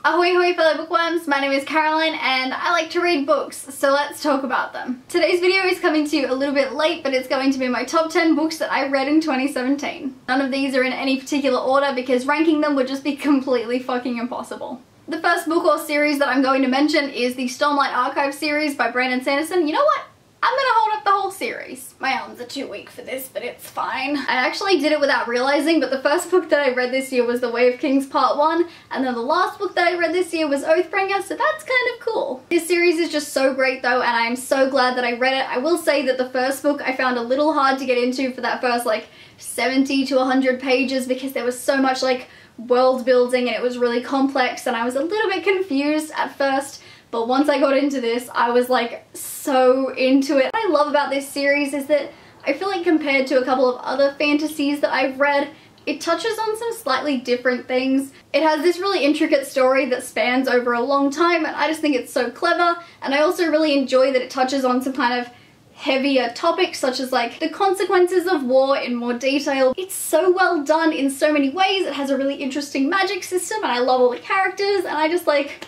Ahoy hoy fellow bookworms, my name is Caroline and I like to read books, so let's talk about them. Today's video is coming to you a little bit late, but it's going to be my top 10 books that I read in 2017. None of these are in any particular order because ranking them would just be completely fucking impossible. The first book or series that I'm going to mention is the Stormlight Archive series by Brandon Sanderson. You know what? I'm gonna hold up the whole series. My arms are too weak for this, but it's fine. I actually did it without realizing, but the first book that I read this year was The Way of Kings Part 1, and then the last book that I read this year was Oathbringer, so that's kind of cool. This series is just so great though, and I'm so glad that I read it. I will say that the first book I found a little hard to get into for that first like 70 to 100 pages because there was so much like world building and it was really complex and I was a little bit confused at first. But once I got into this, I was like so into it. What I love about this series is that I feel like compared to a couple of other fantasies that I've read, it touches on some slightly different things. It has this really intricate story that spans over a long time and I just think it's so clever, and I also really enjoy that it touches on some kind of heavier topics such as like the consequences of war in more detail. It's so well done in so many ways. It has a really interesting magic system and I love all the characters and I just like,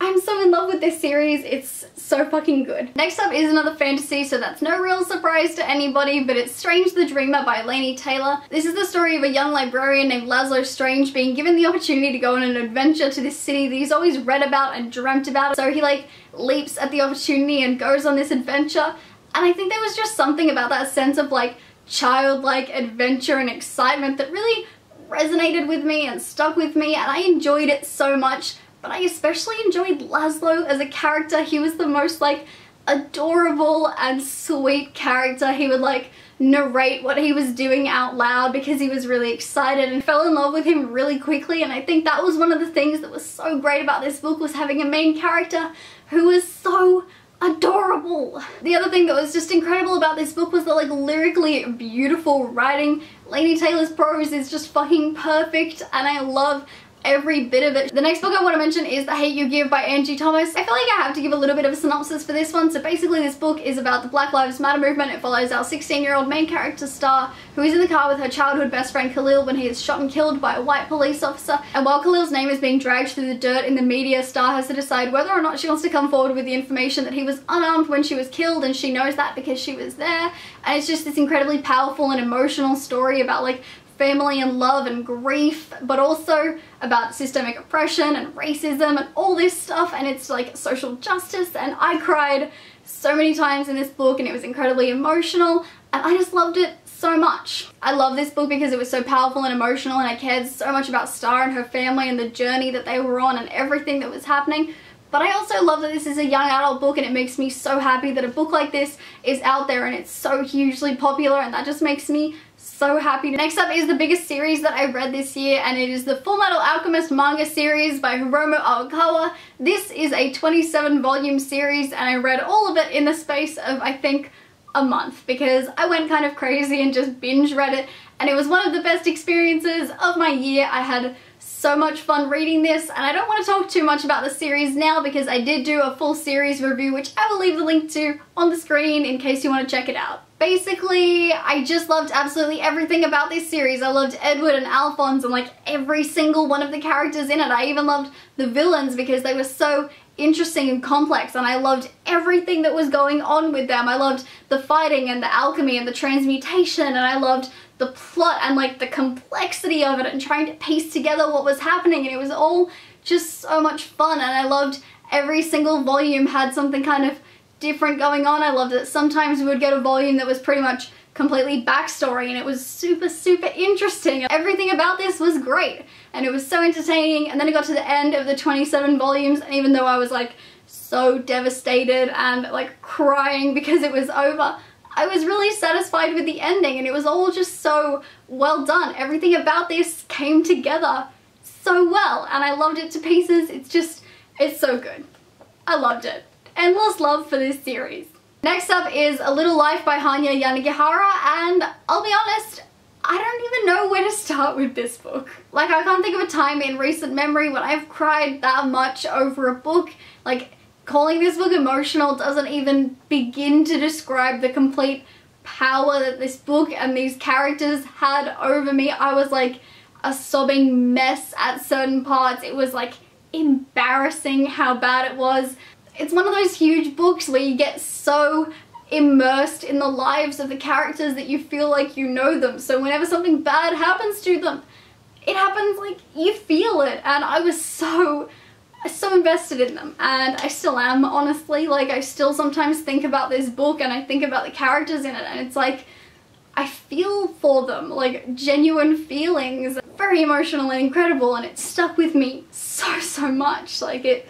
I'm so in love with this series, it's so fucking good. Next up is another fantasy, so that's no real surprise to anybody, but it's Strange the Dreamer by Laini Taylor. This is the story of a young librarian named Laszlo Strange being given the opportunity to go on an adventure to this city that he's always read about and dreamt about. So he like leaps at the opportunity and goes on this adventure. And I think there was just something about that sense of like childlike adventure and excitement that really resonated with me and stuck with me, and I enjoyed it so much. But I especially enjoyed Laszlo as a character. He was the most like adorable and sweet character. He would like narrate what he was doing out loud because he was really excited, and fell in love with him really quickly. And I think that was one of the things that was so great about this book, was having a main character who was so adorable. The other thing that was just incredible about this book was the like lyrically beautiful writing. Laini Taylor's prose is just fucking perfect and I love every bit of it. The next book I want to mention is The Hate U Give by Angie Thomas. I feel like I have to give a little bit of a synopsis for this one. So basically this book is about the Black Lives Matter movement. It follows our 16-year-old main character Star, who is in the car with her childhood best friend Khalil when he is shot and killed by a white police officer. And while Khalil's name is being dragged through the dirt in the media, Star has to decide whether or not she wants to come forward with the information that he was unarmed when she was killed, and she knows that because she was there. And it's just this incredibly powerful and emotional story about like family and love and grief, but also about systemic oppression and racism and all this stuff, and it's like social justice. And I cried so many times in this book and it was incredibly emotional and I just loved it so much. I love this book because it was so powerful and emotional, and I cared so much about Star and her family and the journey that they were on and everything that was happening. But I also love that this is a young adult book, and it makes me so happy that a book like this is out there and it's so hugely popular, and that just makes me so happy. Next up is the biggest series that I read this year, and it is the Full Metal Alchemist manga series by Hiromu Arakawa. This is a 27 volume series and I read all of it in the space of I think a month because I went kind of crazy and just binge read it, and it was one of the best experiences of my year. I had so much fun reading this, and I don't want to talk too much about the series now because I did do a full series review, which I will leave the link to on the screen in case you want to check it out. Basically, I just loved absolutely everything about this series. I loved Edward and Alphonse and like every single one of the characters in it. I even loved the villains because they were so interesting and complex, and I loved everything that was going on with them. I loved the fighting and the alchemy and the transmutation, and I loved the plot and like the complexity of it and trying to piece together what was happening, and it was all just so much fun. And I loved every single volume had something kind of different going on. I loved that sometimes we would get a volume that was pretty much completely backstory and it was super interesting. Everything about this was great and it was so entertaining, and then it got to the end of the 27 volumes, and even though I was like so devastated and like crying because it was over, I was really satisfied with the ending, and it was all just so well done. Everything about this came together so well and I loved it to pieces. It's so good. I loved it. Endless love for this series. Next up is A Little Life by Hanya Yanagihara, and I'll be honest, I don't even know where to start with this book. Like, I can't think of a time in recent memory when I've cried that much over a book. Like, calling this book emotional doesn't even begin to describe the complete power that this book and these characters had over me. I was like a sobbing mess at certain parts. It was like embarrassing how bad it was. It's one of those huge books where you get so immersed in the lives of the characters that you feel like you know them. So whenever something bad happens to them, it happens like you feel it. And I was so invested in them, and I still am, honestly. Like, I still sometimes think about this book and I think about the characters in it, and it's like I feel for them, like genuine feelings. Very emotional and incredible, and it stuck with me so much. Like, it,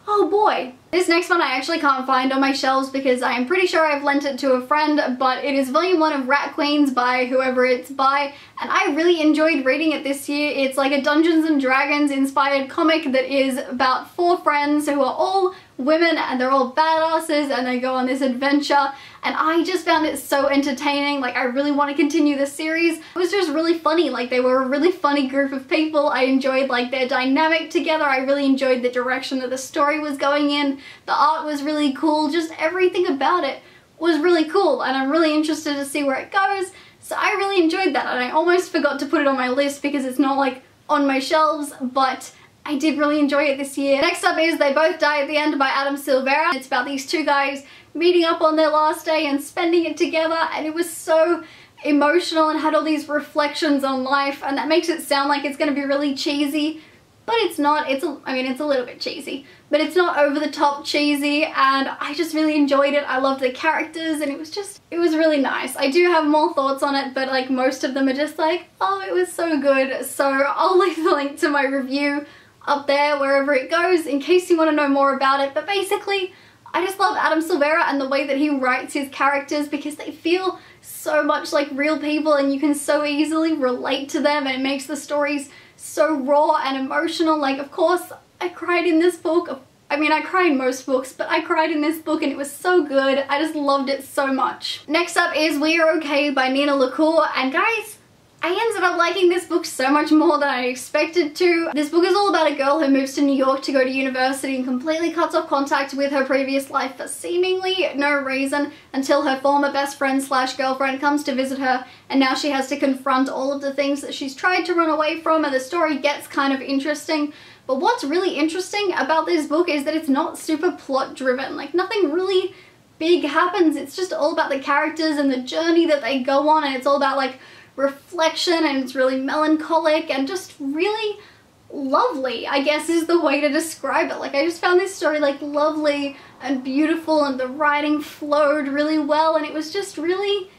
oh boy. This next one I actually can't find on my shelves because I am pretty sure I've lent it to a friend, but it is volume 1 of Rat Queens by whoever it's by, and I really enjoyed reading it this year. It's like a Dungeons and Dragons inspired comic that is about 4 friends who are all women, and they're all badasses, and they go on this adventure, and I just found it so entertaining. Like, I really want to continue the series. It was just really funny. Like, they were a really funny group of people. I enjoyed like their dynamic together. I really enjoyed the direction that the story was going in. The art was really cool. Just everything about it was really cool, and I'm really interested to see where it goes. So I really enjoyed that, and I almost forgot to put it on my list because it's not like on my shelves, but I did really enjoy it this year. Next up is They Both Die at the End by Adam Silvera. It's about these 2 guys meeting up on their last day and spending it together, and it was so emotional and had all these reflections on life, and that makes it sound like it's going to be really cheesy, but it's not. I mean, it's a little bit cheesy, but it's not over the top cheesy, and I just really enjoyed it. I loved the characters, and it was really nice. I do have more thoughts on it, but like most of them are just like, oh, it was so good. So I'll leave the link to my review up there wherever it goes in case you want to know more about it. But basically, I just love Adam Silvera and the way that he writes his characters because they feel so much like real people and you can so easily relate to them, and it makes the stories so raw and emotional. Like, of course, I cried in this book. I mean, I cry in most books, but I cried in this book and it was so good. I just loved it so much. Next up is We Are Okay by Nina LaCour, and guys, I ended up liking this book so much more than I expected to. This book is all about a girl who moves to New York to go to university and completely cuts off contact with her previous life for seemingly no reason until her former best friend slash girlfriend comes to visit her, and now she has to confront all of the things that she's tried to run away from, and the story gets kind of interesting. But what's really interesting about this book is that it's not super plot driven. Like, nothing really big happens. It's just all about the characters and the journey that they go on, and it's all about like reflection, and it's really melancholic and just really lovely, I guess is the way to describe it. Like, I just found this story like lovely and beautiful, and the writing flowed really well, and it was just really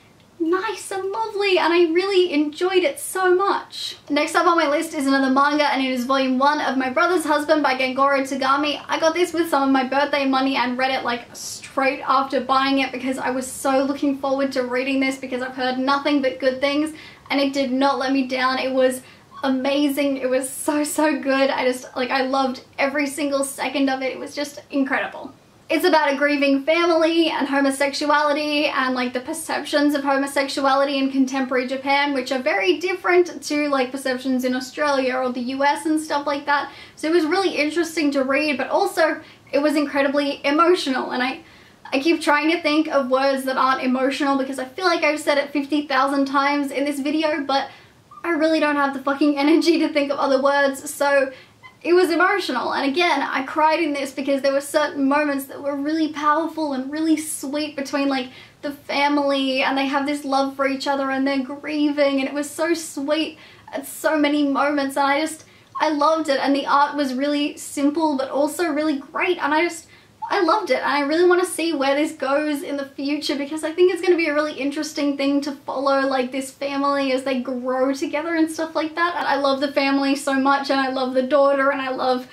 nice and lovely, and I really enjoyed it so much. Next up on my list is another manga, and it is volume 1 of My Brother's Husband by Gengoro Tagami. I got this with some of my birthday money and read it like straight after buying it because I was so looking forward to reading this because I've heard nothing but good things, and it did not let me down. It was amazing. It was so good. I loved every single second of it. It was just incredible. It's about a grieving family and homosexuality and like the perceptions of homosexuality in contemporary Japan, which are very different to like perceptions in Australia or the US and stuff like that. So it was really interesting to read, but also it was incredibly emotional, and I keep trying to think of words that aren't emotional because I feel like I've said it 50,000 times in this video, but I really don't have the fucking energy to think of other words. So it was emotional, and again, I cried in this because there were certain moments that were really powerful and really sweet between like the family, and they have this love for each other and they're grieving, and it was so sweet at so many moments, and I loved it, and the art was really simple but also really great, and I loved it, and I really want to see where this goes in the future because I think it's going to be a really interesting thing to follow, like this family as they grow together and stuff like that. And I love the family so much, and I love the daughter, and I love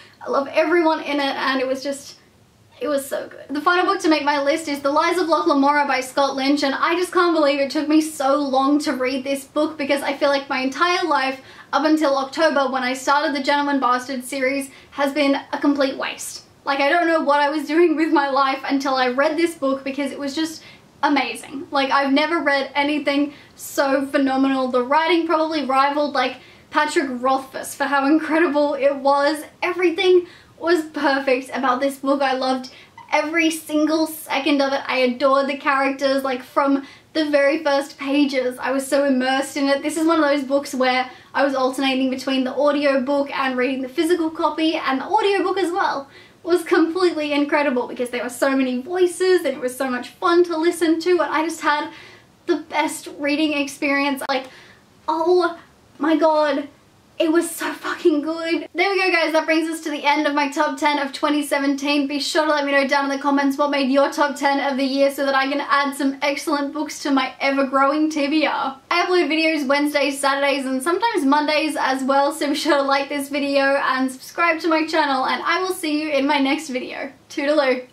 everyone in it, and it was so good. The final book to make my list is The Lies of Locke Lamora by Scott Lynch, and I just can't believe it took me so long to read this book because I feel like my entire life up until October when I started the Gentleman Bastard series has been a complete waste. Like, I don't know what I was doing with my life until I read this book because it was just amazing. Like, I've never read anything so phenomenal. The writing probably rivaled like Patrick Rothfuss for how incredible it was. Everything was perfect about this book. I loved every single second of it. I adored the characters, like from the very first pages. I was so immersed in it. This is one of those books where I was alternating between the audiobook and reading the physical copy, and the audiobook as well was completely incredible because there were so many voices and it was so much fun to listen to, and I just had the best reading experience. Like, oh my god, it was so fucking good. There we go, guys. That brings us to the end of my top 10 of 2017. Be sure to let me know down in the comments what made your top 10 of the year so that I can add some excellent books to my ever-growing TBR. I upload videos Wednesdays, Saturdays, and sometimes Mondays as well, so be sure to like this video and subscribe to my channel, and I will see you in my next video. Toodaloo.